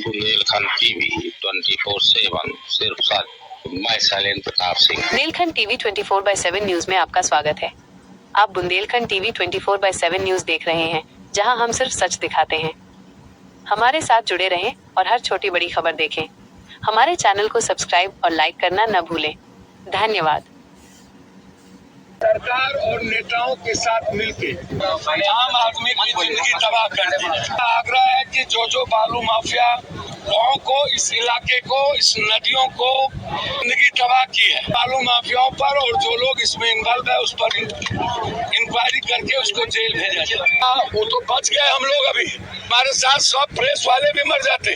Bundelkhand TV 24/7 सिर्फ सच। मैं Shailendra Pratap Singh. Bundelkhand TV 24/7 news में आपका स्वागत है। आप बुंदेलखंड टीवी 24/7 न्यूज देख रहे हैं, जहां हम सिर्फ सच दिखाते हैं। हमारे साथ जुड़े रहें और हर छोटी बड़ी खबर देखें। हमारे चैनल को सब्सक्राइब और लाइक करना न भूलें। धन्यवाद। सरकार और नेताओं के साथ मिलकर आम आदमी की जिंदगी तबाह कर दी है। आग्रह है कि जो बालू माफिया गाँव को, इस इलाके को, इस नदियों को जिंदगी तबाह की है, बालू माफियाओं पर और जो लोग इसमें इन्वॉल्व है उस पर इंक्वायरी करके उसको जेल भेजा जाए। वो तो बच गए हम लोग, अभी हमारे साथ सब प्रेस वाले भी मर जाते।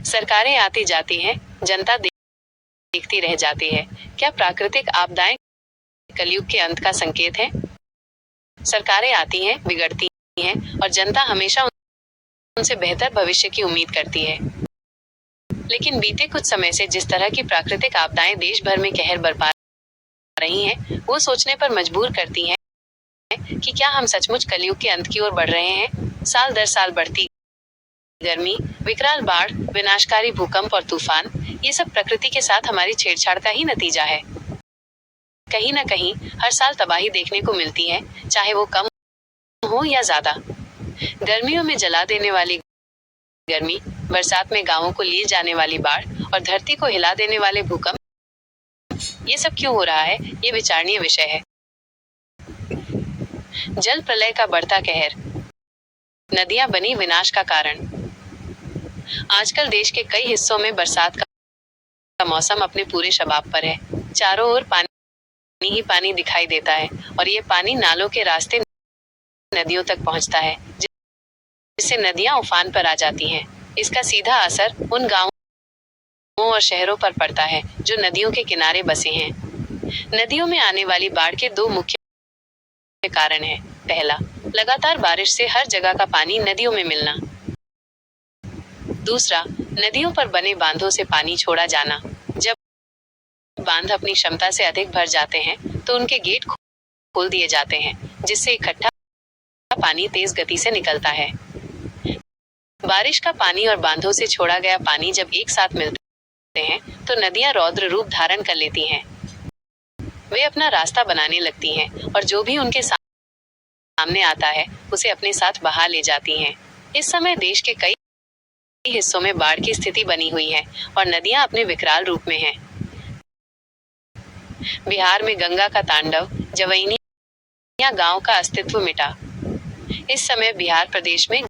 सरकारें आती जाती हैं, जनता देखती रह जाती है। क्या प्राकृतिक आपदाएं कलयुग के अंत का संकेत है? सरकारें आती हैं, बिगड़ती हैं और जनता हमेशा उनसे बेहतर भविष्य की उम्मीद करती है। लेकिन बीते कुछ समय से जिस तरह की प्राकृतिक आपदाएं देश भर में कहर बरपा रही हैं, वो सोचने पर मजबूर करती हैं कि क्या हम सचमुच कलयुग के अंत की ओर बढ़ रहे हैं? साल दर साल बढ़ती गर्मी, विकराल बाढ़, विनाशकारी भूकंप और तूफान, ये सब प्रकृति के साथ हमारी छेड़छाड़ का ही नतीजा है। कहीं न कहीं हर साल तबाही देखने को मिलती है, चाहे वो कम हो या ज्यादा। गर्मियों में जला देने वाली गर्मी, बरसात में गांवों को लिए जाने वाली बाढ़ और धरती को हिला देने वाले भूकंप, ये सब क्यों हो रहा है, ये विचारणीय विषय है। जल प्रलय का बढ़ता कहर, नदियां बनी विनाश का कारण। आजकल देश के कई हिस्सों में बरसात का मौसम अपने पूरे शबाब पर है। चारों ओर पानी ही पानी दिखाई देता है और ये पानी नालों के रास्ते नदियों तक पहुंचता है, जिससे नदियां उफान पर आ जाती हैं। इसका सीधा असर उन गांवों और शहरों पर पड़ता है जो नदियों के किनारे बसे हैं। नदियों में आने वाली बाढ़ के दो मुख्य कारण हैं। पहला, लगातार बारिश से हर जगह का पानी नदियों में मिलना। दूसरा, नदियों पर बने बांधों से पानी छोड़ा जाना। जब बांध अपनी क्षमता से अधिक भर जाते हैं तो उनके गेट खोल दिए जाते हैं, जिससे इकट्ठा पानी तेज गति से निकलता है। बारिश का पानी और बांधों से छोड़ा गया पानी जब एक साथ मिलते हैं तो नदियां रौद्र रूप धारण कर लेती हैं। वे अपना रास्ता बनाने लगती हैं और जो भी उनके सामने आता है उसे अपने साथ बहा ले जाती हैं। इस समय देश के कई हिस्सों में बाढ़ की स्थिति बनी हुई है और नदियां अपने विकराल रूप में हैं। बिहार में गंगा का तांडव, जवैनिया गांव का अस्तित्व मिटा। इस समय बिहार प्रदेश में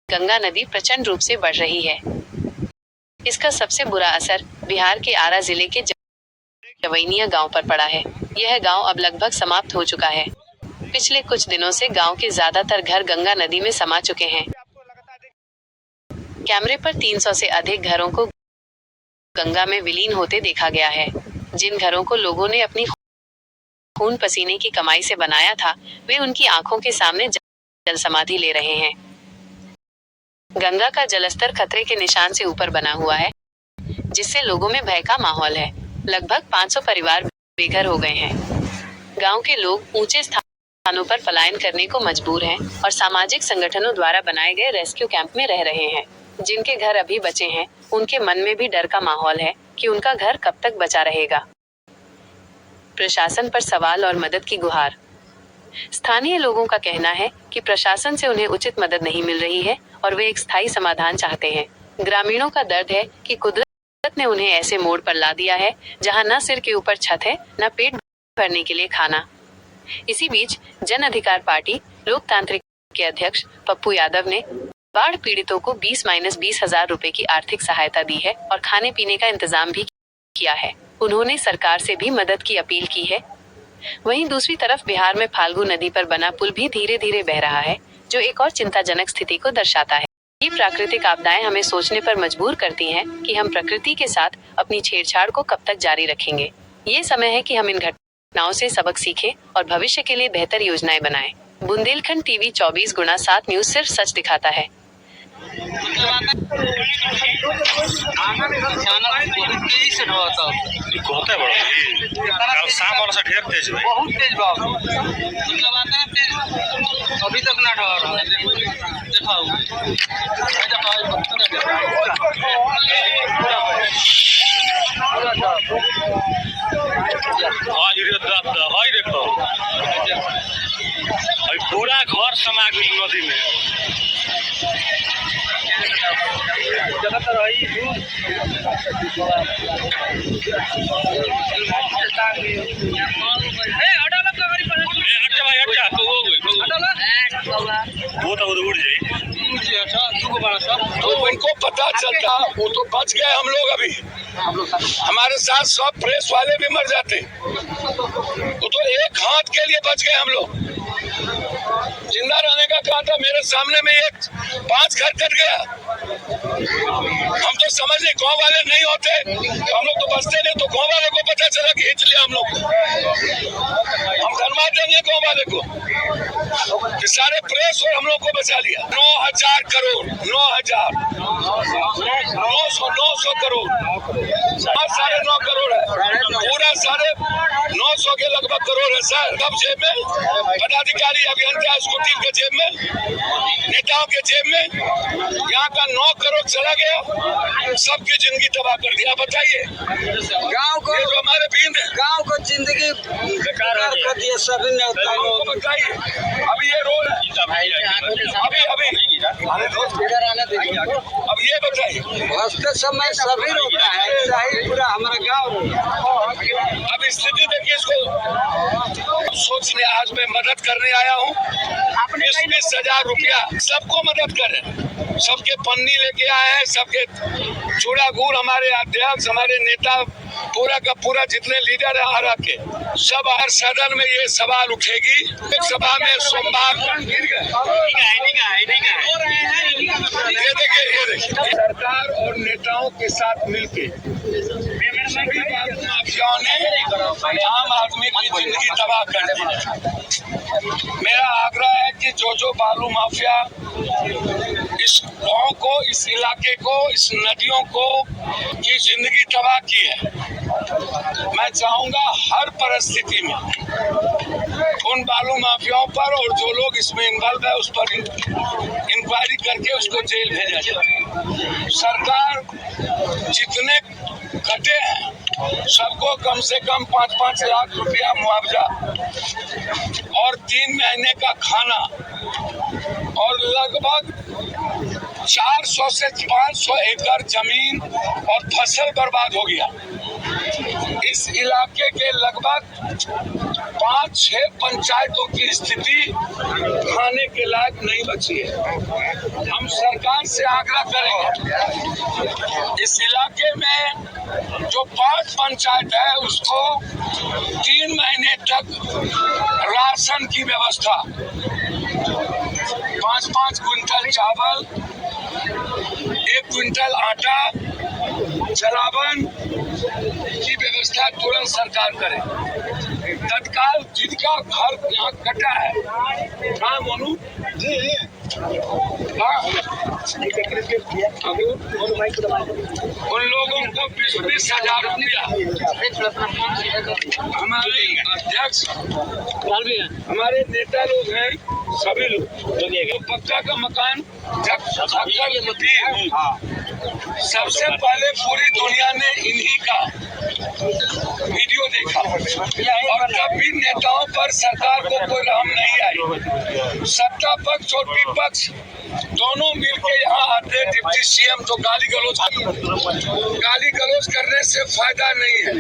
गंगा नदी प्रचंड रूप से बढ़ रही है। इसका सबसे बुरा असर बिहार के आरा जिले के जवैनिया गांव पर पड़ा है। यह गांव अब लगभग समाप्त हो चुका है। पिछले कुछ दिनों से गांव के ज्यादातर घर गंगा नदी में समा चुके हैं। कैमरे पर 300 से अधिक घरों को गंगा में विलीन होते देखा गया है। जिन घरों को लोगों ने अपनी खून पसीने की कमाई से बनाया था, वे उनकी आंखों के सामने जल समाधि ले रहे हैं। गंगा का जलस्तर खतरे के निशान से ऊपर बना हुआ है, जिससे लोगों में भय का माहौल है। लगभग 500 परिवार बेघर हो गए हैं। गांव के लोग ऊंचे स्थानों पर पलायन करने को मजबूर हैं और सामाजिक संगठनों द्वारा बनाए गए रेस्क्यू कैंप में रह रहे हैं। जिनके घर अभी बचे हैं, उनके मन में भी डर का माहौल है कि उनका घर कब तक बचा रहेगा। प्रशासन पर सवाल और मदद की गुहार। स्थानीय लोगों का कहना है कि प्रशासन से उन्हें उचित मदद नहीं मिल रही है और वे एक स्थायी समाधान चाहते हैं। ग्रामीणों का दर्द है कि कुदरत ने उन्हें ऐसे मोड़ पर ला दिया है जहां न सिर के ऊपर छत है, न पेट भरने के लिए खाना। इसी बीच जन अधिकार पार्टी लोकतांत्रिक के अध्यक्ष पप्पू यादव ने बाढ़ पीड़ितों को 20-20 हजार रुपए की आर्थिक सहायता दी है और खाने पीने का इंतजाम भी किया है। उन्होंने सरकार से भी मदद की अपील की है। वहीं दूसरी तरफ बिहार में फाल्गु नदी पर बना पुल भी धीरे धीरे बह रहा है, जो एक और चिंताजनक स्थिति को दर्शाता है। ये प्राकृतिक आपदाएं हमें सोचने पर मजबूर करती हैं कि हम प्रकृति के साथ अपनी छेड़छाड़ को कब तक जारी रखेंगे। ये समय है कि हम इन घटनाओं से सबक सीखें और भविष्य के लिए बेहतर योजनाएं बनाएं। बुंदेलखंड टीवी 24/7 न्यूज सिर्फ सच दिखाता है। होता है बड़ा कल शाम वाला से ढेर तेज भाई बहुत तेज बाप मतलब आता है तेज अभी तक ना ठहर रहा है दिखाओ आज हाई देखो पूरा घर समा गई नदी में वो तो उड़ जाए तो उनको पता चलता वो तो बच गए। हम लोग अभी हमारे साथ सब प्रेस वाले भी मर जाते, वो तो एक हाथ के लिए बच गए हम लोग। जिंदा रहने का कहा था, मेरे सामने में एक 5 घर कट गया। हम तो समझ नहीं, गाँव वाले नहीं होते हम लोग तो बचते नहीं, तो गाँव वाले को पता चला कि खींच लिया हम लोग को। हम धन्यवाद देंगे गाँव वाले को कि सारे प्रेस और हम लोग को बचा लिया। 9,000 करोड़ 9,000 900 करोड़ 9.5 करोड़ है, पूरा 950 के लगभग करोड़ है सर। सब जेब में, पदाधिकारी अभियंता स्कूटी के जेब में, नेताओं के जेब में। यहाँ का 9 करोड़ चला गया, सबकी जिंदगी तबाह कर दिया। बताइए गांव को ये जो हमारे बीन है, गांव को जिंदगी बेकार कर दिया सभी ने। बताइए अभी ये रोड है, अब ये बताइए हंसते समय सभी रोता है, शाही पूरा हमारा गांव रोता। अब स्थिति देखिए इसको। सोचने आज मैं मदद करने आया हूँ, 20,000 रुपया सबको मदद करें। सबके पन्नी लेके आए हैं, सबके चूड़ा गुड़, हमारे अध्यक्ष, हमारे नेता, पूरा का पूरा जितने लीडर है आरा के सब। हर सदन में ये सवाल उठेगी। एक सभा में सोमवार ये देखिए सरकार और नेताओं के साथ मिलके सभी बालू माफियाओं ने आम आदमी की जिंदगी तबाह कर दी। मेरा आग्रह है कि जो बालू माफिया इस गांव को, इस इलाके को, इस नदियों को की जिंदगी तबाह की है, मैं चाहूंगा हर परिस्थिति में उन बालू माफियाओं पर और जो लोग इसमें इन्वॉल्व है उस पर इंक्वायरी करके उसको जेल भेजा जाए। सरकार जितने कटे हैं सबको कम से कम 5-5 लाख रुपया मुआवजा और 3 महीने का खाना और लगभग 400 से 500 एकड़ जमीन और फसल बर्बाद हो गया। इस इलाके के लगभग 5-6 पंचायतों की स्थिति खाने के लायक नहीं बची है। हम सरकार से आग्रह करेंगे इस इलाके में जो 5 पंचायत है उसको 3 महीने तक राशन की व्यवस्था, 5-5 क्विंटल चावल, 1 क्विंटल आटा, जलावन की व्यवस्था तुरंत सरकार करे। तत्काल जिनका घर यहाँ कटा है, हाँ मोनू जी, उन लोगों को 20,000 रुपया हमारे अध्यक्ष, हमारे नेता लोग हैं, सभी लोग तो पक्का का मकान सबसे पहले पूरी दुनिया ने इन्हीं का वीडियो देखा और कभी नेताओं पर सरकार को कोई रहम नहीं आई। सत्ता पक्ष और विपक्ष दोनों मिलकर यहाँ आते, डिप्टी सीएम तो गाली गलौज करने से फायदा नहीं है।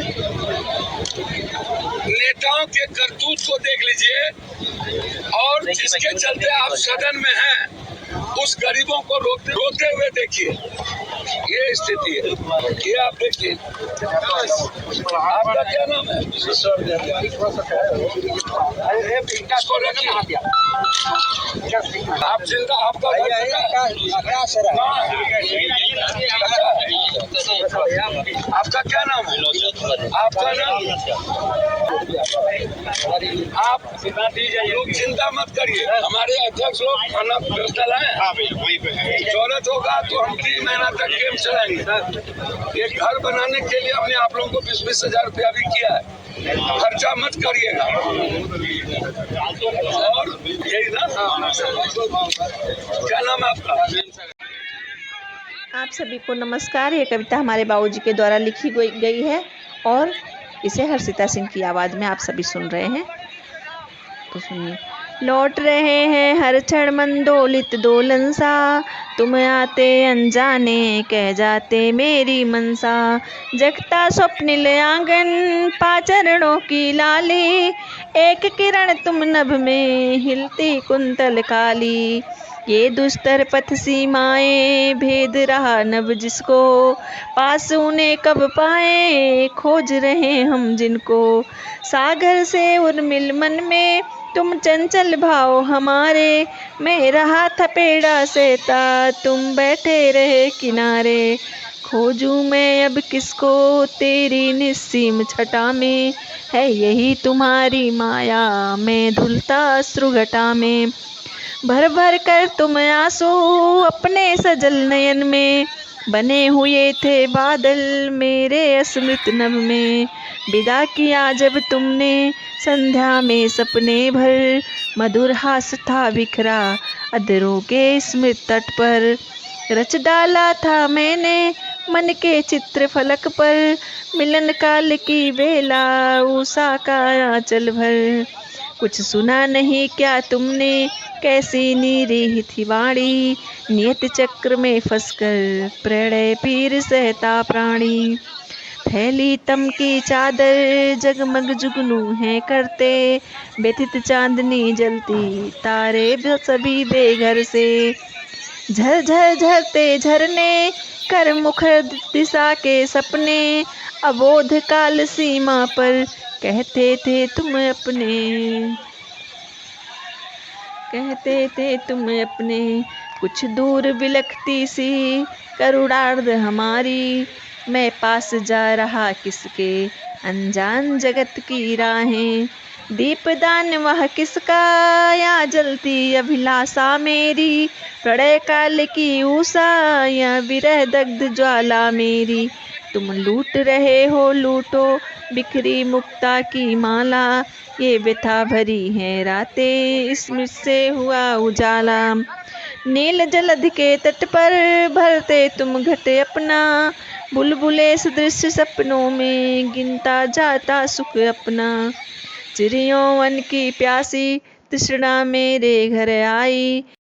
नेताओं के करतूत को देख लीजिए और जिसके चलते आप सदन में हैं उस गरीबों को रोते हुए देखिए, ये स्थिति है। ये आप देखिए, आपका क्या नाम है? इसको रखिए। आप जिंदा, आपका आपका क्या नाम है? आपका नाम? आप लोग चिंता मत करिए, हमारे अध्यक्ष लोग खाना व्यवस्था लाए। जरूरत होगा तो हम 3 महीना तक गेम चलाएंगे। एक घर बनाने के लिए हमने आप लोगों को 20-20 हजार रुपया भी किया है, खर्चा मत करिएगा। और यही ना, क्या नाम है आपका? आप सभी को नमस्कार। ये कविता हमारे बाबूजी के द्वारा लिखी गई है और इसे हर्षिता सिंह की आवाज़ में आप सभी सुन रहे हैं, तो सुनिए। लौट रहे हैं हर क्षण मंदोलित दोलन सा, तुम आते अनजाने कह जाते मेरी मनसा। जगता स्वप्निल आंगन पाचरणों की लाली, एक किरण तुम नभ में हिलती कुंतल काली। ये दुस्तर पथ सीमाएं भेद रहा नभ जिसको, पास उन्हें कब पाए खोज रहे हम जिनको। सागर से उर्मिल मन में तुम चंचल भाव हमारे, मैं रहा था पेड़ा सहता तुम बैठे रहे किनारे। खोजूं मैं अब किसको तेरी निस्सीम छटा में, है यही तुम्हारी माया मैं धुलता अश्रुघटा में। भर भर कर तुम आंसू अपने सजल नयन में, बने हुए थे बादल मेरे अस्मृत नभ में। विदा किया जब तुमने संध्या में सपने भर, मधुर हास था बिखरा अधरों के स्मृत तट पर। रच डाला था मैंने मन के चित्र फलक पर, मिलन काल की बेला उषा का आंचल भर। कुछ सुना नहीं क्या तुमने कैसी नीरी थी वाणी, नियत चक्र में फंसकर प्रणय पीर सहता प्राणी। फैली तम की चादर जगमग जुगनू है करते, व्यथित चांदनी जलती तारे सभी बेघर से। झर झर झरते झरने कर मुखर दिशा के सपने, अबोध काल सीमा पर कहते थे तुम अपने। कुछ दूर बिलखती सी करुणार्ध हमारी, मैं पास जा रहा किसके अनजान जगत की राहें। दीपदान वह किसका या जलती अभिलाषा मेरी, प्रलय काल की उषा या विरह दग्ध ज्वाला मेरी। तुम लूट रहे हो लूटो बिखरी मुक्ता की माला, ये व्यथा भरी है रातें इसमें से हुआ उजाला। नील जलधि के तट पर भरते तुम घटे अपना, बुलबुले सदृश सपनों में गिनता जाता सुख अपना। चिड़ियों वन की प्यासी तृष्णा मेरे घर आई,